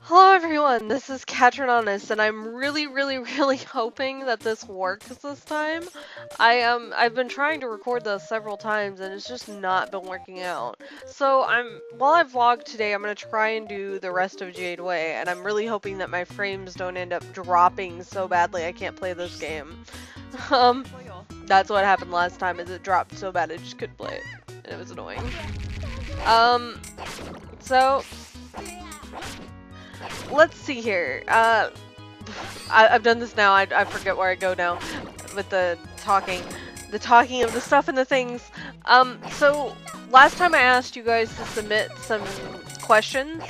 Hello everyone, this is Katrinonus, and I'm really hoping that this works this time. I've been trying to record this several times and it's just not been working out. So while I vlog today, I'm gonna try and do the rest of Jade Way, and I'm really hoping that my frames don't end up dropping so badly I can't play this game. Um, that's what happened last time, is it dropped so bad I just couldn't play it, and it was annoying. So let's see here. I've done this now. I forget where I go now with the talking of the stuff and the things. So last time I asked you guys to submit some questions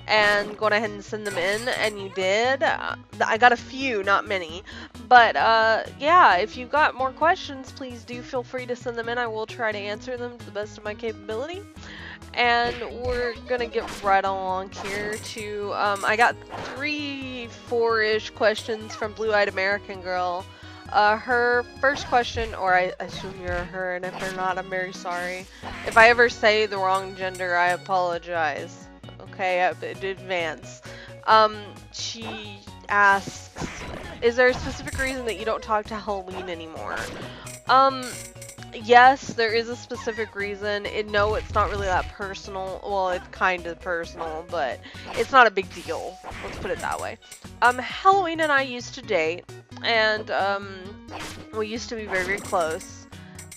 and go ahead and send them in, and you did. I got a few, not many, but yeah, if you've got more questions, please do feel free to send them in. I will try to answer them to the best of my capability. And we're gonna get right along here to, I got 4-ish questions from Blue-Eyed American Girl. Her first question, or I assume you're her, and if you're not, I'm very sorry. If I ever say the wrong gender, I apologize. Okay, in advance. She asks, is there a specific reason that you don't talk to Halloween anymore? Yes, there is a specific reason. No, it's not really that personal. Well, it's kind of personal, but it's not a big deal. Let's put it that way. Halloween and I used to date, and we used to be very close.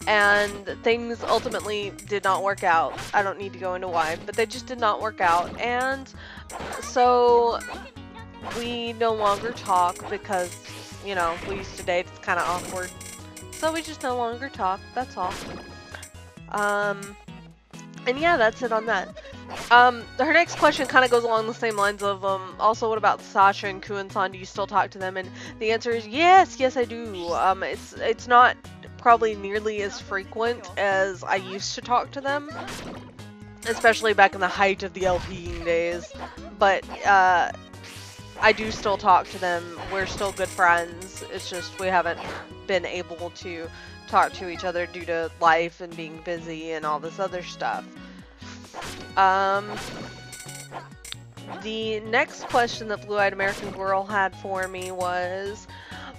And things ultimately did not work out. I don't need to go into why, but they just did not work out. And so we no longer talk because, you know, we used to date. It's kind of awkward. So we just no longer talk, that's all. And yeah, that's it on that. Her next question kind of goes along the same lines of, also what about Sasha and Kuan-san, do you still talk to them? And the answer is yes I do. It's not probably nearly as frequent as I used to talk to them, especially back in the height of the LPing days, but, I do still talk to them. We're still good friends. It's just we haven't been able to talk to each other due to life and being busy and all this other stuff. The next question that Blue-Eyed American Girl had for me was,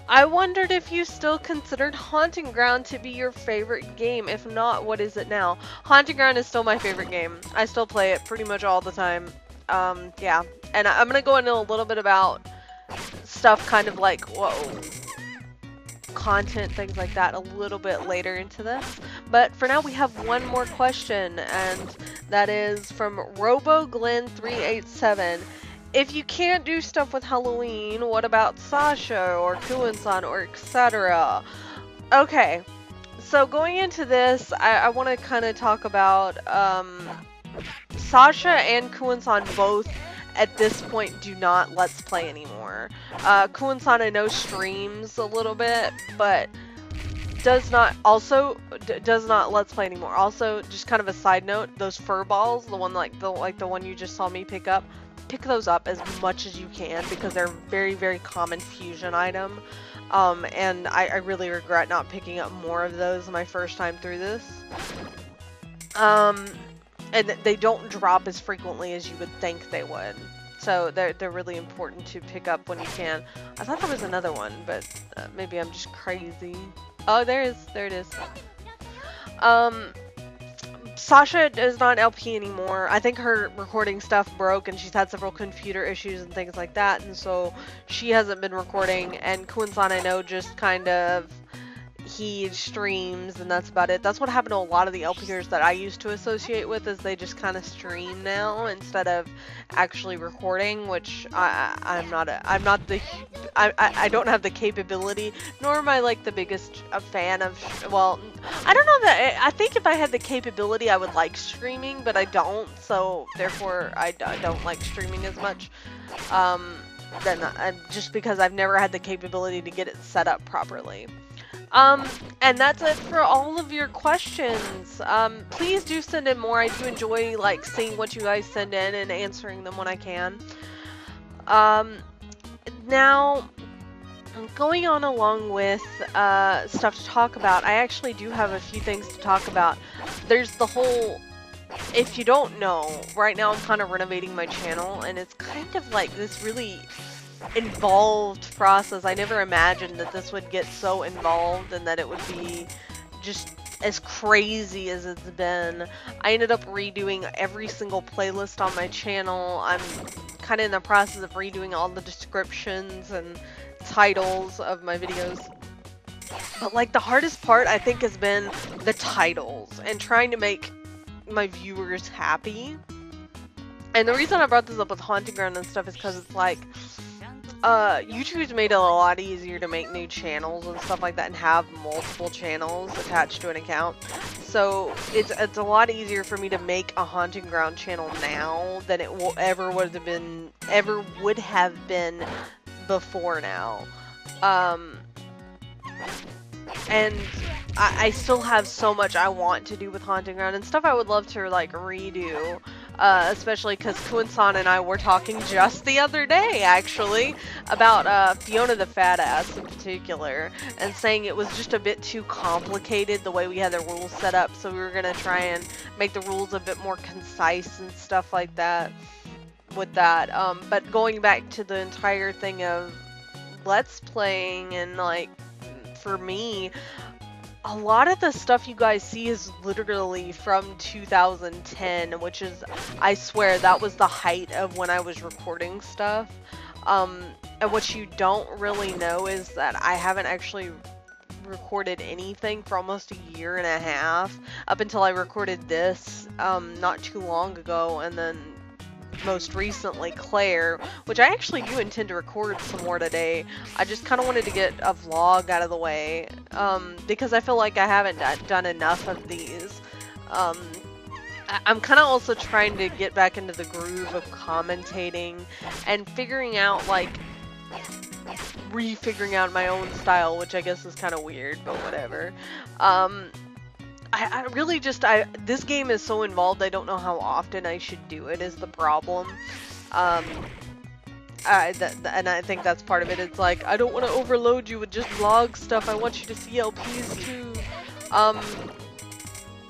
I wondered if you still considered Haunting Ground to be your favorite game. If not, what is it now? Haunting Ground is still my favorite game. I still play it pretty much all the time. Yeah. And I'm gonna go into a little bit about stuff kind of like, content, things like that a little bit later into this. But for now, we have one more question, and that is from RoboGlenn387. If you can't do stuff with Halloween, what about Sasha or Kuan-san or etc.? Okay, so going into this, I want to kind of talk about Sasha and Kuan-san both at this point do not Let's Play anymore. Kuan-san I know streams a little bit, but does not Let's Play anymore. Also, just kind of a side note, those fur balls, the one like the one you just saw me pick those up as much as you can because they're a very common fusion item. And I really regret not picking up more of those my first time through this. And they don't drop as frequently as you would think they would. So they're really important to pick up when you can. I thought there was another one, but maybe I'm just crazy. Oh, there it is. Sasha is not LP anymore. I think her recording stuff broke and she's had several computer issues and things like that, and so she hasn't been recording. And Kuan-san I know just kind of, he streams and that's about it. That's what happened to a lot of the LPers that I used to associate with, is they just kind of stream now instead of actually recording, which I don't have the capability, nor am I like the biggest fan of, well, I don't know that, I think if I had the capability I would like streaming, but I don't, so therefore I don't like streaming as much. Just because I've never had the capability to get it set up properly. And that's it for all of your questions. Please do send in more. I do enjoy, like, seeing what you guys send in and answering them when I can. Now, going on along with, stuff to talk about, I actually do have a few things to talk about. There's the whole if you don't know, right now I'm kind of renovating my channel, and it's kind of like this really involved process. I never imagined that this would get so involved and that it would be just as crazy as it's been. I ended up redoing every single playlist on my channel. I'm kind of in the process of redoing all the descriptions and titles of my videos. But like the hardest part I think has been the titles and trying to make my viewers happy. And the reason I brought this up with Haunting Ground and stuff is because it's like YouTube's made it a lot easier to make new channels and stuff like that and have multiple channels attached to an account. So it's a lot easier for me to make a Haunting Ground channel now than it ever would have been before now. And I still have so much I want to do with Haunting Ground and stuff I would love to like redo. Especially because Kuan-san and I were talking just the other day, actually, about Fiona the Fat Ass in particular, and saying it was just a bit too complicated the way we had the rules set up, so we were going to try and make the rules a bit more concise and stuff like that with that. But going back to the entire thing of Let's Playing, and like, for me, a lot of the stuff you guys see is literally from 2010, which is, I swear, that was the height of when I was recording stuff. And what you don't really know is that I haven't actually recorded anything for almost a year and a half, up until I recorded this not too long ago, and then most recently Claire, which I actually do intend to record some more today. I just kind of wanted to get a vlog out of the way, because I feel like I haven't done enough of these. I'm kind of also trying to get back into the groove of commentating and figuring out, like, refiguring out my own style, which I guess is kind of weird, but whatever. I really just, this game is so involved, I don't know how often I should do it is the problem. And I think that's part of it. It's like, I don't want to overload you with just vlog stuff, I want you to see LPs too.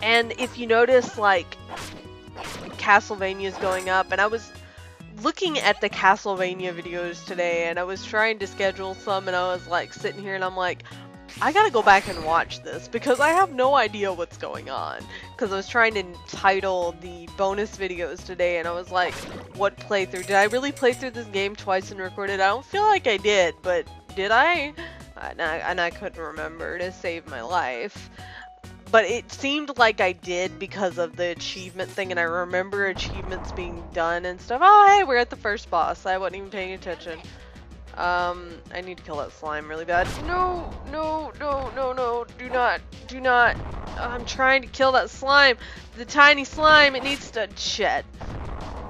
And if you notice, like, Castlevania's going up, and I was looking at the Castlevania videos today, and I was trying to schedule some, and I was like, sitting here, and I'm like, I gotta go back and watch this, because I have no idea what's going on. Because I was trying to title the bonus videos today, and I was like, what playthrough? Did I really play through this game twice and record it? I don't feel like I did, but did I? And I couldn't remember to save my life. But it seemed like I did because of the achievement thing, and I remember achievements being done and stuff. Oh, hey, we're at the first boss. I wasn't even paying attention. I need to kill that slime really bad. No, no, no, no, no, do not. I'm trying to kill that slime. The tiny slime, it needs to shed.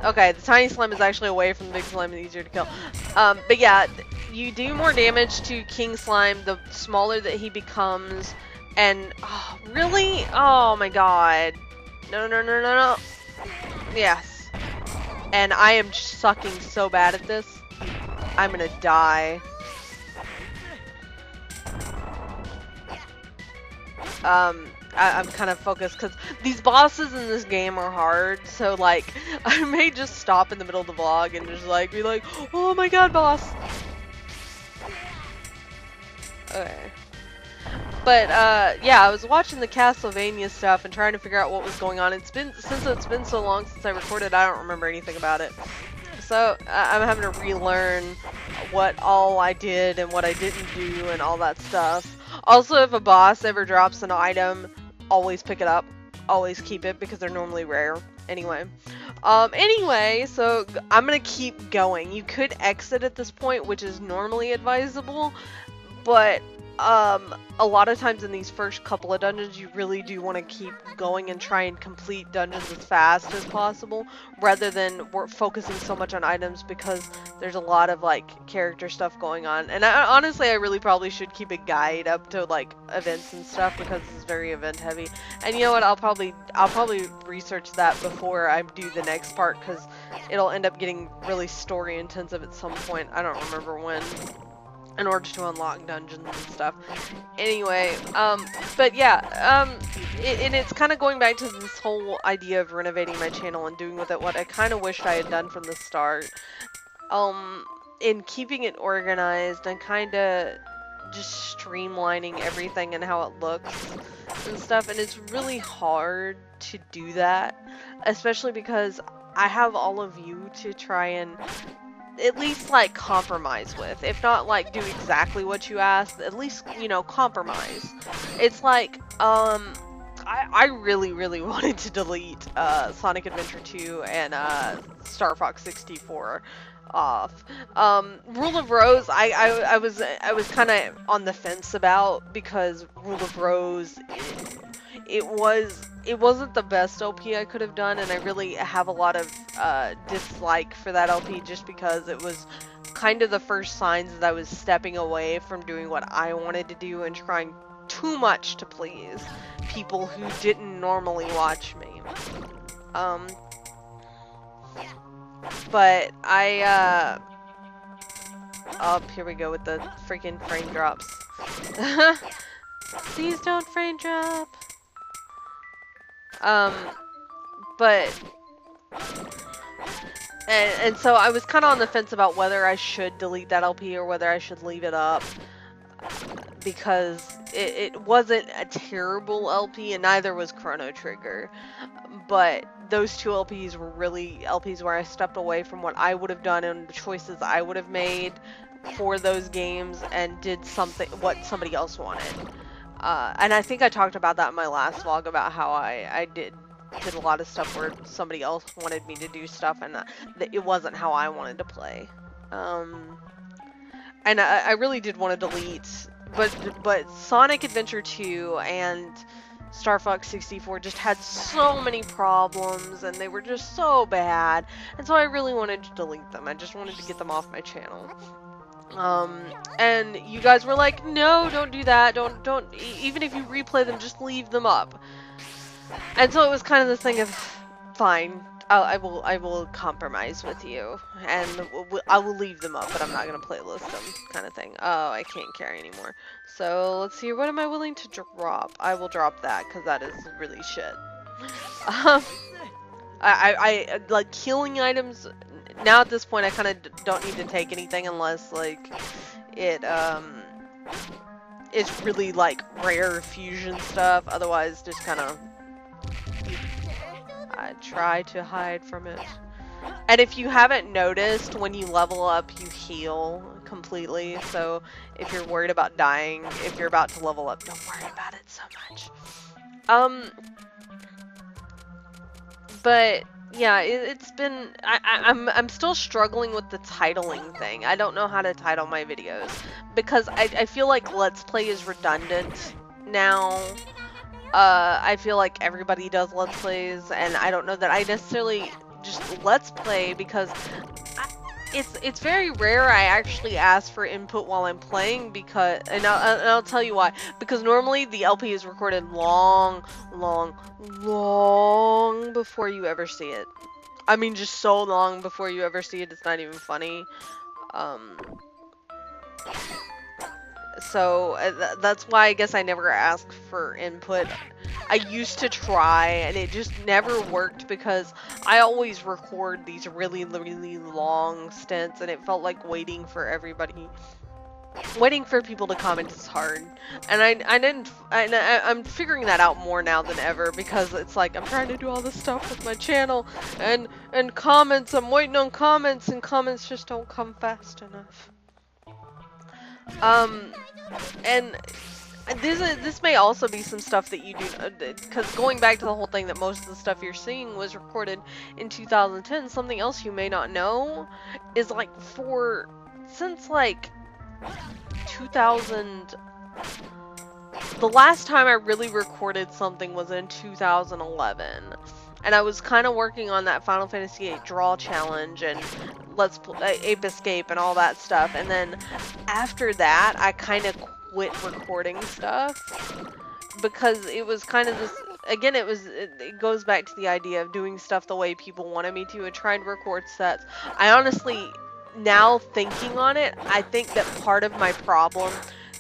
Okay, the tiny slime is actually away from the big slime and easier to kill. But yeah, you do more damage to King Slime the smaller that he becomes. And, oh, really? Oh my god. No, no, no, no, no. Yes. And I am sucking so bad at this. I'm gonna die. I'm kind of focused because these bosses in this game are hard, so like I may just stop in the middle of the vlog and just like be like, oh my god, boss. Okay. But yeah, I was watching the Castlevania stuff and trying to figure out what was going on. Since it's been so long since I recorded, I don't remember anything about it. So I'm having to relearn what all I did and what I didn't do and all that stuff. Also, if a boss ever drops an item, always pick it up. Always keep it because they're normally rare. Anyway. Anyway, so I'm gonna keep going. You could exit at this point, which is normally advisable, but a lot of times in these first couple of dungeons, you really do want to keep going and try and complete dungeons as fast as possible, rather than focusing so much on items, because there's a lot of like character stuff going on. And honestly, I really probably should keep a guide up to like events and stuff, because it's very event heavy. And you know what? I'll probably research that before I do the next part, because it'll end up getting really story intensive at some point. I don't remember when. in order to unlock dungeons and stuff. Anyway, but yeah, and it's kind of going back to this whole idea of renovating my channel and doing with it what I kind of wished I had done from the start. In keeping it organized and kind of just streamlining everything and how it looks and stuff, and it's really hard to do that, especially because I have all of you to try and at least like compromise with, if not like do exactly what you asked, at least, you know, compromise. It's like I really wanted to delete Sonic Adventure 2 and Star Fox 64 off. Rule of Rose, I was kind of on the fence about, because Rule of Rose, it wasn't the best LP I could have done, and I really have a lot of dislike for that LP just because it was kind of the first signs that I was stepping away from doing what I wanted to do and trying too much to please people who didn't normally watch me. But I, oh, here we go with the freaking frame drops. Please don't frame drop. But, and so I was kind of on the fence about whether I should delete that LP or whether I should leave it up, because it wasn't a terrible LP, and neither was Chrono Trigger, but those two LPs were really LPs where I stepped away from what I would have done and the choices I would have made for those games and did something what somebody else wanted. And I think I talked about that in my last vlog, about how I did a lot of stuff where somebody else wanted me to do stuff, and it wasn't how I wanted to play. And I really did want to delete, but Sonic Adventure 2 and Star Fox 64 just had so many problems, and they were just so bad, and so I really wanted to delete them. I just wanted to get them off my channel. And you guys were like, no, don't do that, don't, even if you replay them, just leave them up. And so it was kind of this thing of, fine, I will compromise with you, and I will leave them up, but I'm not going to playlist them, kind of thing. Oh, I can't carry anymore. So, let's see, what am I willing to drop? I will drop that, because that is really shit. I like, healing items, now at this point, I kind of don't need to take anything unless, like, it's really, like, rare fusion stuff. Otherwise, just kind of, I try to hide from it. And if you haven't noticed, when you level up, you heal completely. So if you're worried about dying, if you're about to level up, don't worry about it so much. But yeah, it's been, I'm still struggling with the titling thing. I don't know how to title my videos, because I feel like Let's Play is redundant now. I feel like everybody does Let's Plays, and I don't know that I necessarily just Let's Play, because it's very rare I actually ask for input while I'm playing, because, and I'll tell you why. Because normally the LP is recorded long before you ever see it. I mean, just so long before you ever see it, it's not even funny. So that's why I guess I never ask for input. I used to try, and it just never worked, because I always record these really long stints, and it felt like waiting for people to comment is hard. And I'm figuring that out more now than ever, because it's like I'm trying to do all this stuff with my channel, and comments, I'm waiting on comments, and comments just don't come fast enough. And this may also be some stuff that you do, because going back to the whole thing that most of the stuff you're seeing was recorded in 2010, something else you may not know is, like, since, like, 2000, the last time I really recorded something was in 2011. And I was kind of working on that Final Fantasy VIII Draw Challenge and Let's Play Ape Escape and all that stuff. And then after that, I kind of quit recording stuff, because it was kind of this, again, it goes back to the idea of doing stuff the way people wanted me to and trying to record sets. I honestly now thinking on it, I think that part of my problem,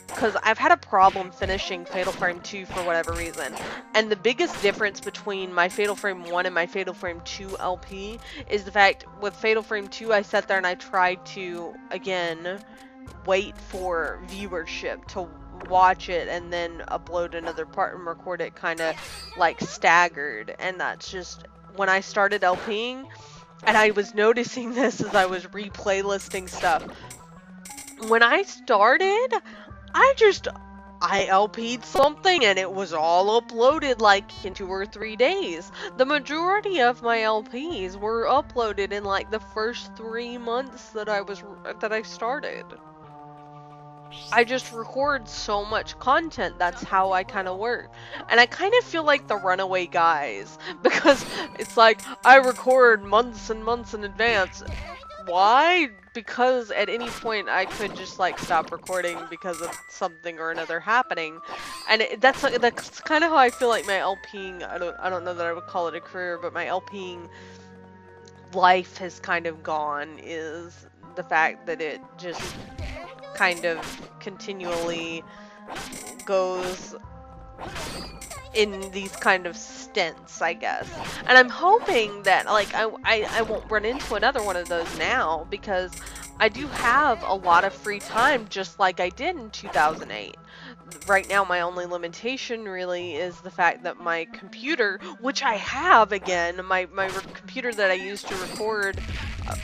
because I've had a problem finishing Fatal Frame 2 for whatever reason, and the biggest difference between my Fatal Frame 1 and my Fatal Frame 2 LP is the fact with Fatal Frame 2 I sat there and I tried to, again, wait for viewership to watch it and then upload another part and record it kind of like staggered, and that's just when I started LPing, and I was noticing this as I was replay-listing stuff. When I started, I LP'd something and it was all uploaded like in 2 or 3 days. The majority of my LPs were uploaded in like the first 3 months that I started. I just record so much content, that's how I kind of work. And I kind of feel like the runaway guys, because it's like, I record months and months in advance. Why? Because at any point I could just like stop recording because of something or another happening. And that's kind of how I feel like my LPing, I don't know that I would call it a career, but my LPing life has kind of gone, is the fact that it just kind of continually goes in these kind of stints, I guess. And I'm hoping that like I won't run into another one of those now, because I do have a lot of free time just like I did in 2008. Right now my only limitation really is the fact that my computer, which I have again, my computer that I use to record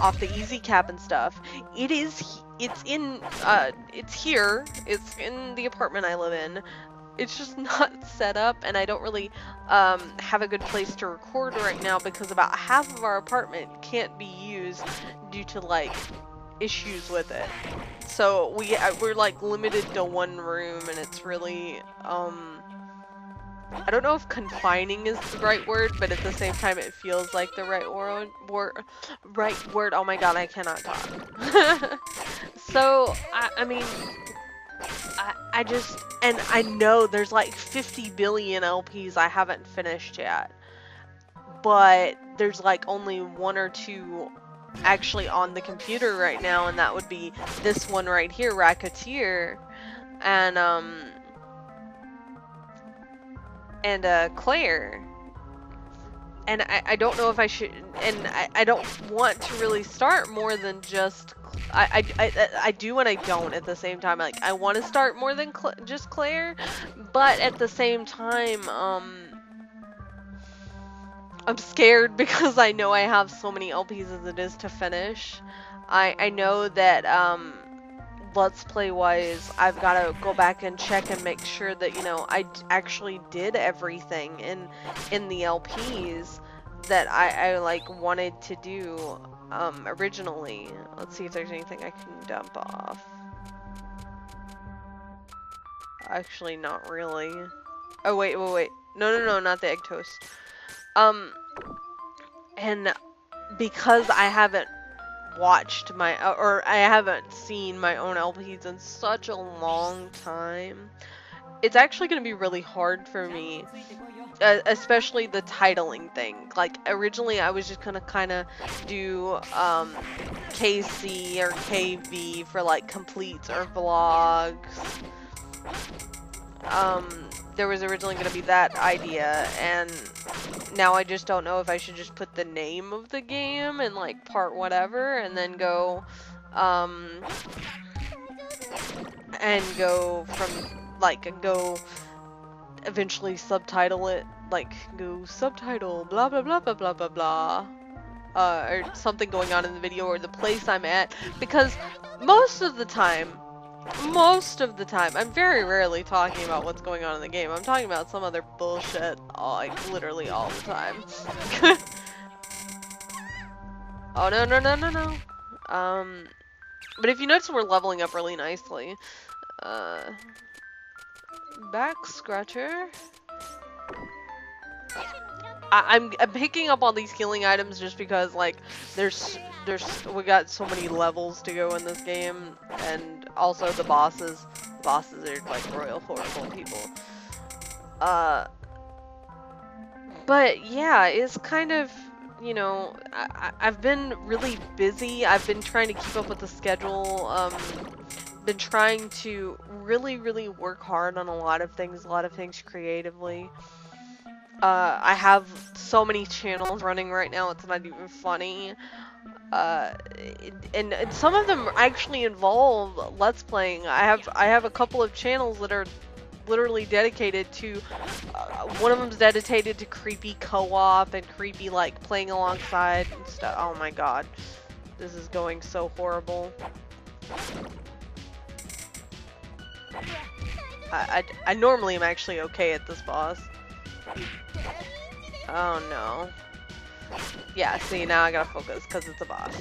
off the Easy Cap and stuff, it's here, it's in the apartment I live in. It's just not set up, and I don't really have a good place to record right now because about half of our apartment can't be used due to like issues with it. So we're like limited to one room, and it's really I don't know if confining is the right word, but at the same time it feels like the right word. Oh my god, I cannot talk. So I mean, I just, and I know there's like 50 billion LPs I haven't finished yet, but there's like only 1 or 2 actually on the computer right now, and that would be this one right here, Reccetear, and Claire. And I don't know if I should, and I don't want to really start more than just, I do and I don't at the same time. Like, I want to start more than just Claire, but at the same time, I'm scared because I know I have so many LPs as it is to finish. I know that, Let's Play wise, I've got to go back and check and make sure that, you know, I actually did everything in the LPs that I like wanted to do originally. Let's see if there's anything I can dump off. Actually, not really. Oh wait. No, not the egg toast. And because I haven't watched or I haven't seen my own LPs in such a long time, it's actually going to be really hard for me, especially the titling thing. Like, originally I was just going to kind of do KC or KV for like completes or vlogs. There was originally going to be that idea, and now I just don't know if I should just put the name of the game and like part whatever, and then go eventually subtitle it, like go subtitle blah blah blah blah blah blah blah, or something going on in the video, or the place I'm at, because most of the time, I'm very rarely talking about what's going on in the game. I'm talking about some other bullshit, like, literally all the time. Oh, no. But if you notice, we're leveling up really nicely. Back scratcher. I'm picking up all these healing items just because, like, we got so many levels to go in this game, and also the bosses are like royal horrible people. But yeah, it's kind of you know, I've been really busy. I've been trying to keep up with the schedule. Been trying to really work hard on a lot of things creatively. I have so many channels running right now, it's not even funny. And some of them actually involve Let's Playing. I have a couple of channels that are literally dedicated to, one of them's dedicated to creepy co-op and creepy like playing alongside and stuff. Oh my god. This is going so horrible. I normally am actually okay at this boss. Oh no. Yeah, see, now I gotta focus because it's a boss.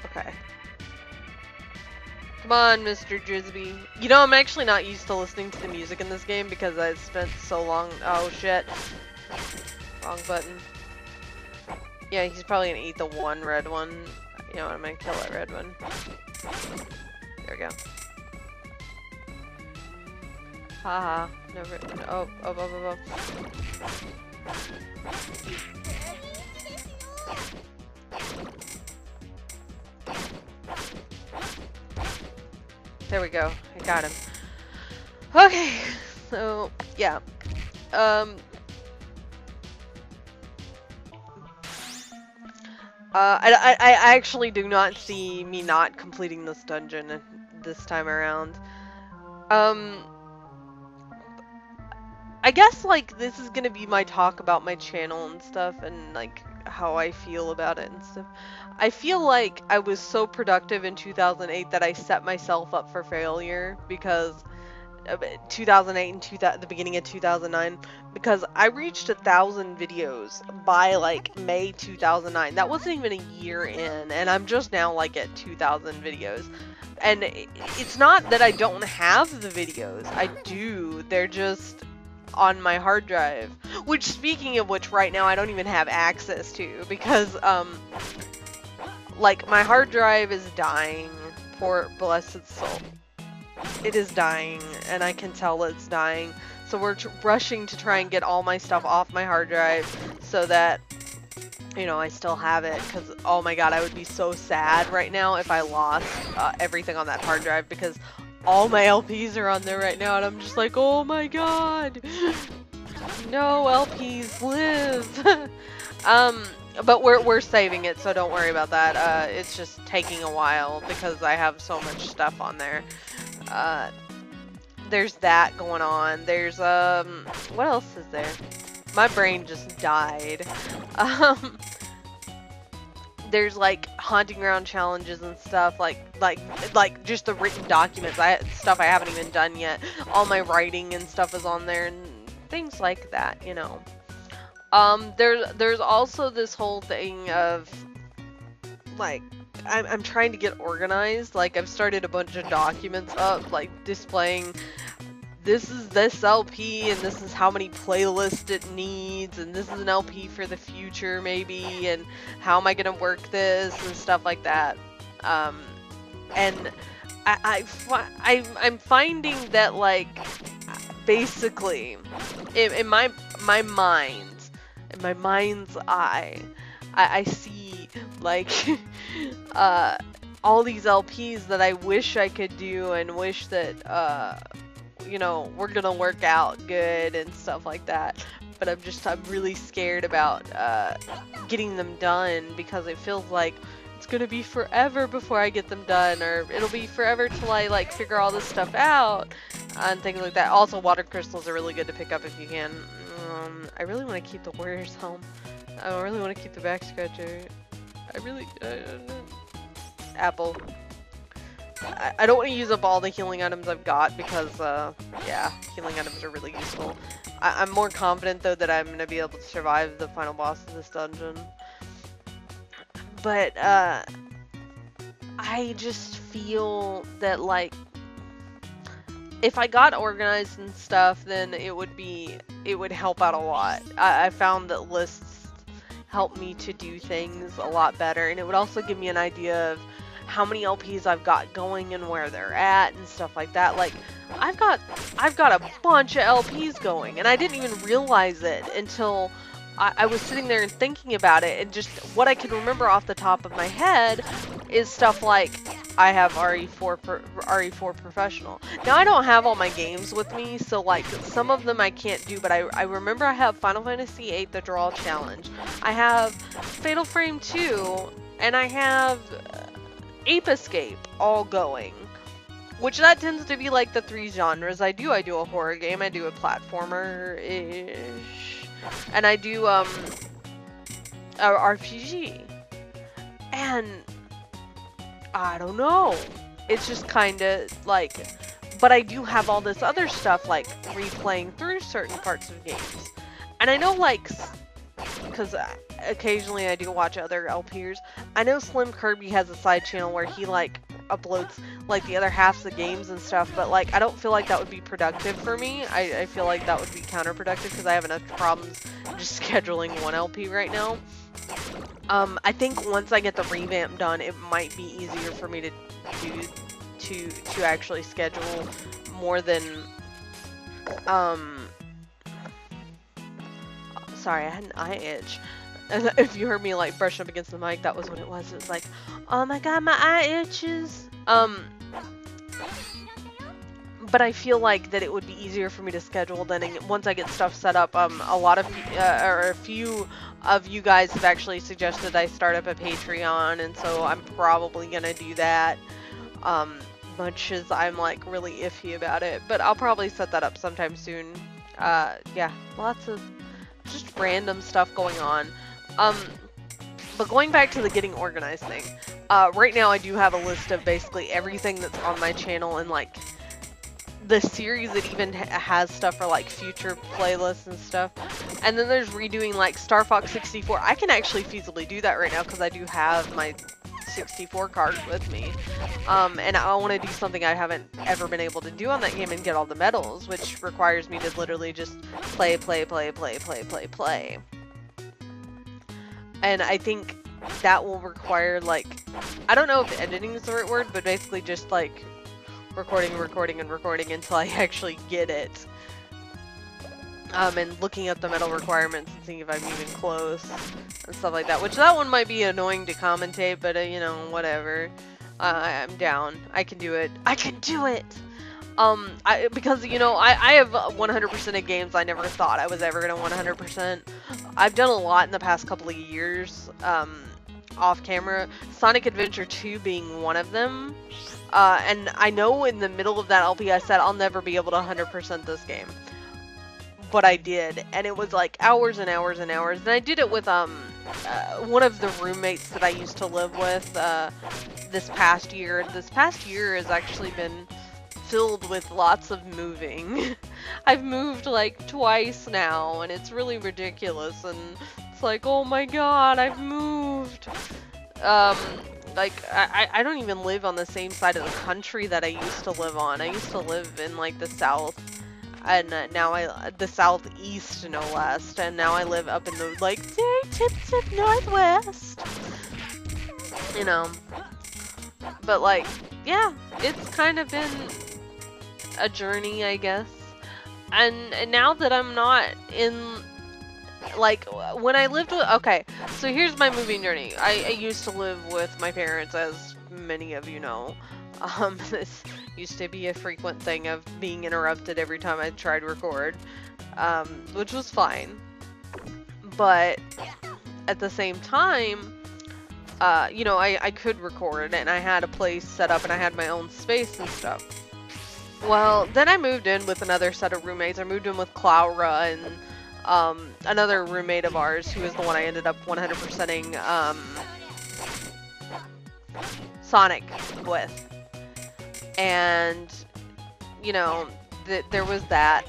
Okay. Come on, Mr. Drisby. You know, I'm actually not used to listening to the music in this game because I spent so long. Oh shit. Wrong button. Yeah, he's probably gonna eat the one red one. You know what, I'm gonna kill that red one. There we go. Haha. Never. Oh. There we go. I got him. Okay. So, yeah. I actually do not see me not completing this dungeon this time around. I guess, like, this is gonna be my talk about my channel and stuff, and, like, how I feel about it and stuff. I feel like I was so productive in 2008 that I set myself up for failure, because 2008 and the beginning of 2009, because I reached 1,000 videos by like May 2009. That wasn't even a year in, and I'm just now like at 2,000 videos. And it's not that I don't have the videos. I do. They're just on my hard drive. Which, speaking of which, right now I don't even have access to, because like my hard drive is dying. Poor blessed soul. It is dying, and I can tell it's dying. So we're rushing to try and get all my stuff off my hard drive so that, you know, I still have it. Because, oh my god, I would be so sad right now if I lost everything on that hard drive, because all my LPs are on there right now, and I'm just like, oh my god! No, LPs, live! But we're saving it, so don't worry about that. It's just taking a while because I have so much stuff on there. There's that going on. There's, what else is there? My brain just died. There's, like, haunting ground challenges and stuff, like just the written documents, stuff I haven't even done yet. All my writing and stuff is on there, and things like that, you know. There's also this whole thing of, like, I'm trying to get organized. Like, I've started a bunch of documents up, like, displaying this is this LP, and this is how many playlists it needs, and this is an LP for the future, maybe, and how am I gonna work this, and stuff like that. And I'm finding that, like, basically, in my mind, in my mind's eye, I see, like, all these LPs that I wish I could do, and wish that, you know, we're gonna work out good and stuff like that. But I'm really scared about, getting them done, because it feels like it's gonna be forever before I get them done, or it'll be forever till I, like, figure all this stuff out, and things like that. Also, water crystals are really good to pick up if you can. I really want to keep the warrior's helm. I really want to keep the back scratcher. I really, Apple. I don't want to use up all the healing items I've got, because, yeah, healing items are really useful. I'm more confident, though, that I'm going to be able to survive the final boss of this dungeon. But, I just feel that, like, if I got organized and stuff, then it would help out a lot. I found that lists help me to do things a lot better, and it would also give me an idea of how many LPs I've got going and where they're at and stuff like that. Like, I've got a bunch of LPs going, and I didn't even realize it until I was sitting there and thinking about it, and just what I can remember off the top of my head is stuff like I have RE4 Professional. Now, I don't have all my games with me, so like some of them I can't do, but I remember I have Final Fantasy VIII The Draw Challenge. I have Fatal Frame 2, and I have Ape Escape all going. Which that tends to be like the 3 genres I do. I do a horror game, I do a platformer-ish, and I do a RPG. And I don't know. It's just kind of like, but I do have all this other stuff like replaying through certain parts of games. And I know, like, because occasionally I do watch other LPers. I know Slim Kirby has a side channel where he like uploads like the other halves of the games and stuff, but like I don't feel like that would be productive for me. I feel like that would be counterproductive because I have enough problems just scheduling one LP right now. I think once I get the revamp done, it might be easier for me to do to actually schedule more than sorry, I had an eye itch. And if you heard me like brush up against the mic, that was what it was. It was like, oh my god, my eye itches. But I feel like that it would be easier for me to schedule than once I get stuff set up. A few of you guys have actually suggested I start up a Patreon, and so I'm probably gonna do that. Much as I'm like really iffy about it, but I'll probably set that up sometime soon. Yeah, lots of just random stuff going on. But going back to the getting organized thing, right now I do have a list of basically everything that's on my channel, and like the series that even has stuff for like future playlists and stuff. And then there's redoing like Star Fox 64. I can actually feasibly do that right now because I do have my 64 card with me. And I want to do something I haven't ever been able to do on that game and get all the medals, which requires me to literally just play. And I think that will require like, I don't know if editing is the right word, but basically just like recording until I actually get it. And looking at the medal requirements and seeing if I'm even close and stuff like that, which that one might be annoying to commentate, but you know, whatever. I'm down. I can do it. I can do it! Because, you know, I have 100% of games I never thought I was ever gonna 100%. I've done a lot in the past couple of years, off camera. Sonic Adventure 2 being one of them. And I know in the middle of that LP I said I'll never be able to 100% this game. But I did, and it was like hours and hours and hours. And I did it with one of the roommates that I used to live with this past year. This past year has actually been filled with lots of moving. I've moved like twice now, and it's really ridiculous. And it's like, oh my god, I've moved. Like, I don't even live on the same side of the country that I used to live on. I used to live in like the south. And now the southeast, no less, and now I live up in the, like, very tips of northwest, you know, but, like, yeah, it's kind of been a journey, I guess, and now that I'm not in, like, when I lived with, okay, so here's my moving journey. I used to live with my parents, as many of you know. This used to be a frequent thing of being interrupted every time I tried to record, which was fine. But at the same time, you know, I could record, and I had a place set up, and I had my own space and stuff. Well, then I moved in with another set of roommates. I moved in with Clara and another roommate of ours, who is the one I ended up 100%ing Sonic with. And, you know, there was that,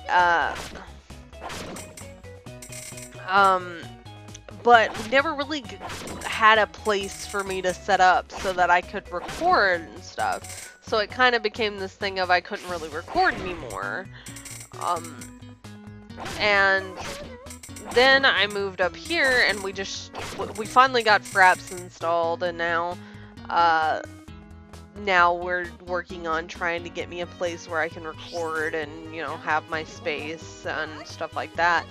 but we never really had a place for me to set up so that I could record and stuff, so it kind of became this thing of I couldn't really record anymore, and, then I moved up here, and we finally got Fraps installed, and now we're working on trying to get me a place where I can record and, you know, have my space and stuff like that.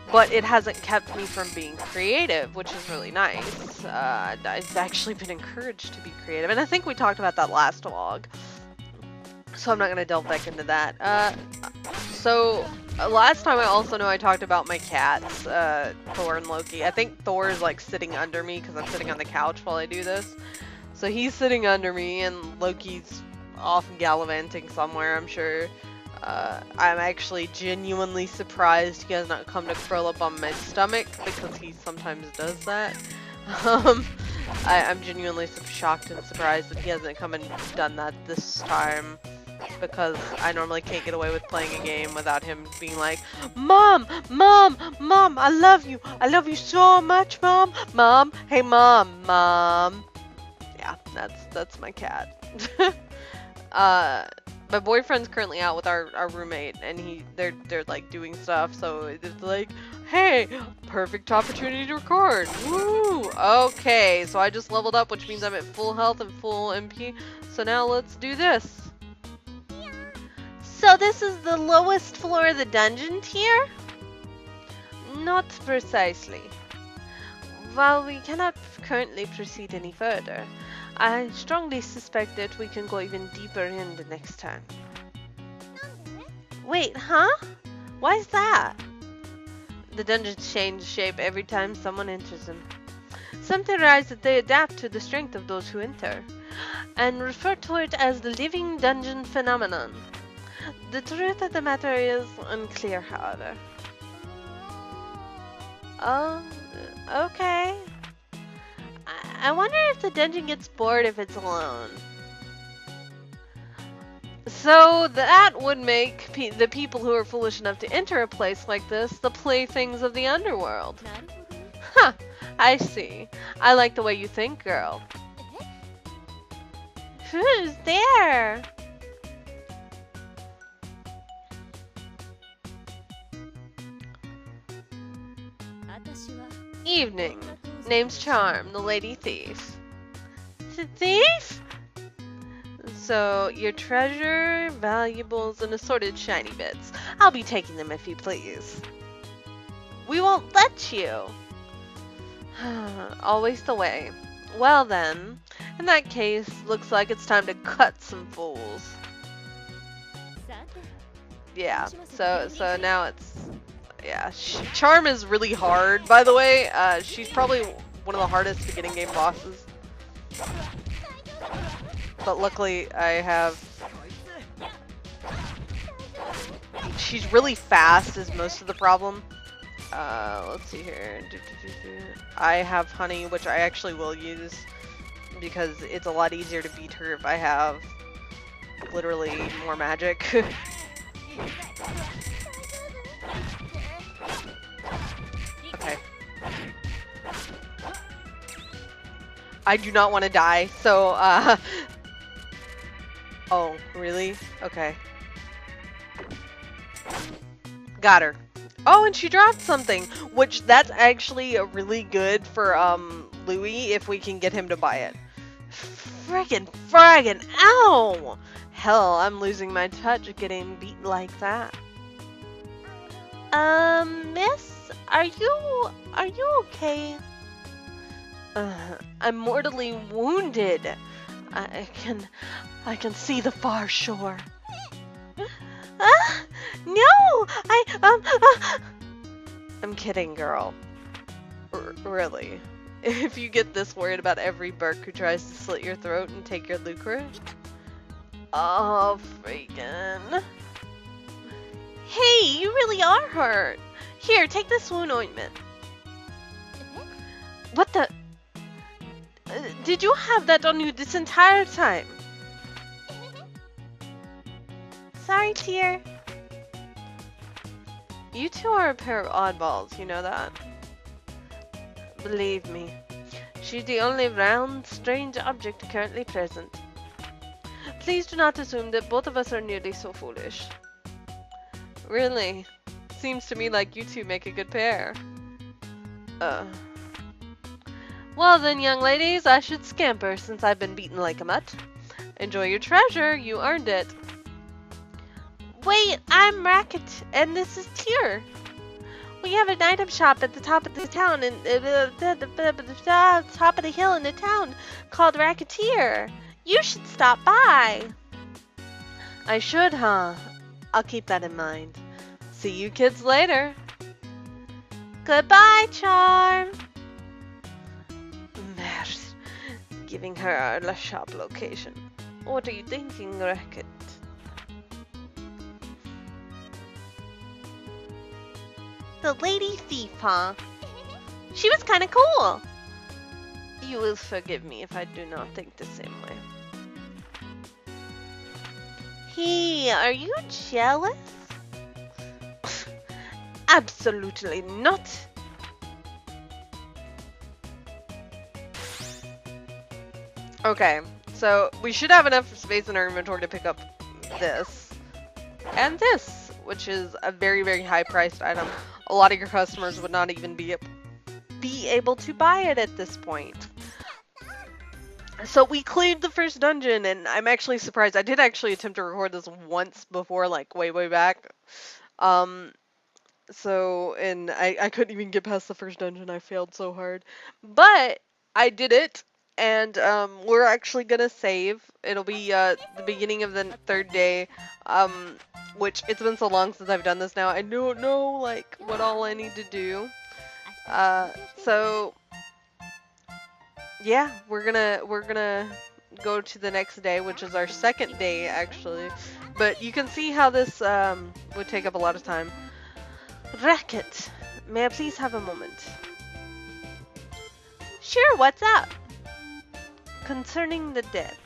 But it hasn't kept me from being creative, which is really nice. I've actually been encouraged to be creative, and I think we talked about that last vlog. So I'm not going to delve back into that. Last time I also know I talked about my cats, Thor and Loki. I think Thor is like sitting under me because I'm sitting on the couch while I do this. So he's sitting under me, and Loki's off gallivanting somewhere, I'm sure. I'm actually genuinely surprised he has not come to curl up on my stomach, because he sometimes does that. I'm genuinely shocked and surprised that he hasn't come and done that this time, because I normally can't get away with playing a game without him being like, Mom! Mom! Mom! I love you! I love you so much, Mom! Mom! Hey, Mom! Mom! Yeah, that's my cat. My boyfriend's currently out with our roommate, and they're like doing stuff, so it's like, hey, perfect opportunity to record. Woo! Okay, so I just leveled up, which means I'm at full health and full MP. So now let's do this. So this is the lowest floor of the dungeon tier? Not precisely. While we cannot currently proceed any further, I strongly suspect that we can go even deeper in the next time. Wait, huh? Why is that? The dungeons change shape every time someone enters them. Some theorize that they adapt to the strength of those who enter, and refer to it as the living dungeon phenomenon. The truth of the matter is unclear, however. Oh, okay. I wonder if the dungeon gets bored if it's alone. So that would make the people who are foolish enough to enter a place like this the playthings of the underworld. Huh, I see. I like the way you think, girl. Who's there? Evening. Name's Charme, the lady thief. Thief? So, your treasure, valuables, and assorted shiny bits. I'll be taking them if you please. We won't let you. Always the way. Well then, in that case, looks like it's time to cut some fools. Yeah, so now it's... Yeah, Charme is really hard, by the way. She's probably one of the hardest beginning game bosses. But luckily, I have... She's really fast is most of the problem. Let's see here. I have honey, which I actually will use, because it's a lot easier to beat her if I have literally more magic. Okay. I do not want to die, so, Oh, really? Okay. Got her. Oh, and she dropped something, which that's actually really good for, Louis, if we can get him to buy it. Friggin', ow! Hell, I'm losing my touch getting beaten like that. Miss? Are you okay? I'm mortally wounded. I can see the far shore. No! I'm kidding, girl. Really. If you get this worried about every Burke who tries to slit your throat and take your lucre. Oh, freaking. Hey, you really are hurt. Here, take this wound ointment. What the? Did you have that on you this entire time? Sorry, Tear. You two are a pair of oddballs, you know that? Believe me, she's the only round, strange object currently present. Please do not assume that both of us are nearly so foolish. Really? seems to me like you two make a good pair. Well then, young ladies, I should scamper since I've been beaten like a mutt. Enjoy your treasure, you earned it. Wait, I'm Racket, and this is Tear. We have an item shop at the top of the town, and top of the hill in the town, called Reccetear. You should stop by. I should, huh? I'll keep that in mind. See you kids later. Goodbye, Charme. Merde. Giving her our shop location. What are you thinking, Racket? The lady thief, huh? She was kind of cool. You will forgive me if I do not think the same way. Hey, are you jealous? Absolutely not. Okay, so we should have enough space in our inventory to pick up this and this, which is a very, very high priced item. A lot of your customers would not even be able to buy it at this point. So we cleared the first dungeon, and I'm actually surprised. I did actually attempt to record this once before, like way, way back. So, and I couldn't even get past the first dungeon. I failed so hard. But I did it, and we're actually gonna save. It'll be the beginning of the third day. Which it's been so long since I've done this now. I don't know like what all I need to do. So yeah, we're gonna go to the next day, which is our second day actually. But you can see how this would take up a lot of time. Racket, may I please have a moment? Sure, what's up? Concerning the debt,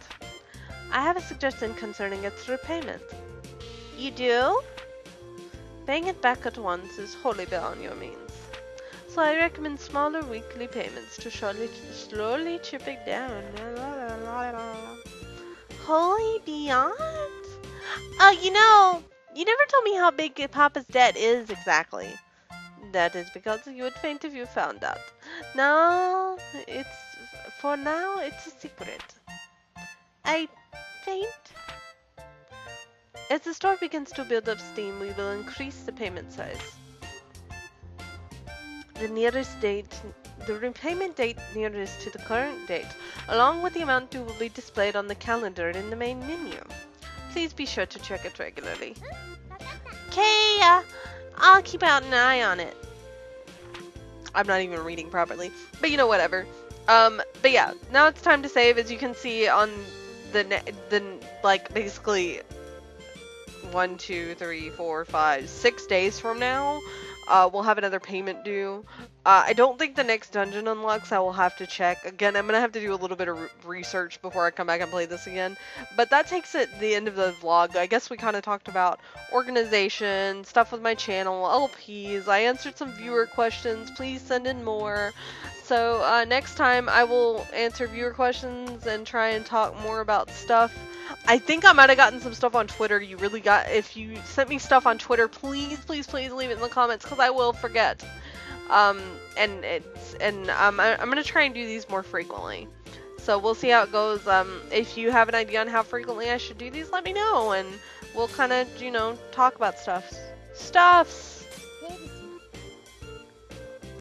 I have a suggestion concerning its repayment. You do? Paying it back at once is wholly beyond your means. So I recommend smaller weekly payments to slowly chip it down. Wholly beyond? You know, you never told me how big Papa's debt is exactly. That is because you would faint if you found out. No, for now, it's a secret. I faint? As the store begins to build up steam, we will increase the payment size. The repayment date nearest to the current date, along with the amount due, will be displayed on the calendar in the main menu. Please be sure to check it regularly. Okay, I'll keep out an eye on it. I'm not even reading properly, but you know, whatever. But yeah, now it's time to save. As you can see on the like basically 1, 2, 3, 4, 5, 6 days from now, we'll have another payment due. I don't think the next dungeon unlocks. I will have to check. Again, I'm going to have to do a little bit of research before I come back and play this again. But that takes it the end of the vlog. I guess we kind of talked about organization, stuff with my channel, LPs. I answered some viewer questions. Please send in more. So next time I will answer viewer questions and try and talk more about stuff. I think I might have gotten some stuff on Twitter. If you sent me stuff on Twitter, please, please, please leave it in the comments because I will forget. I'm gonna try and do these more frequently. So we'll see how it goes. If you have an idea on how frequently I should do these, let me know, and we'll kind of, you know, talk about stuffs.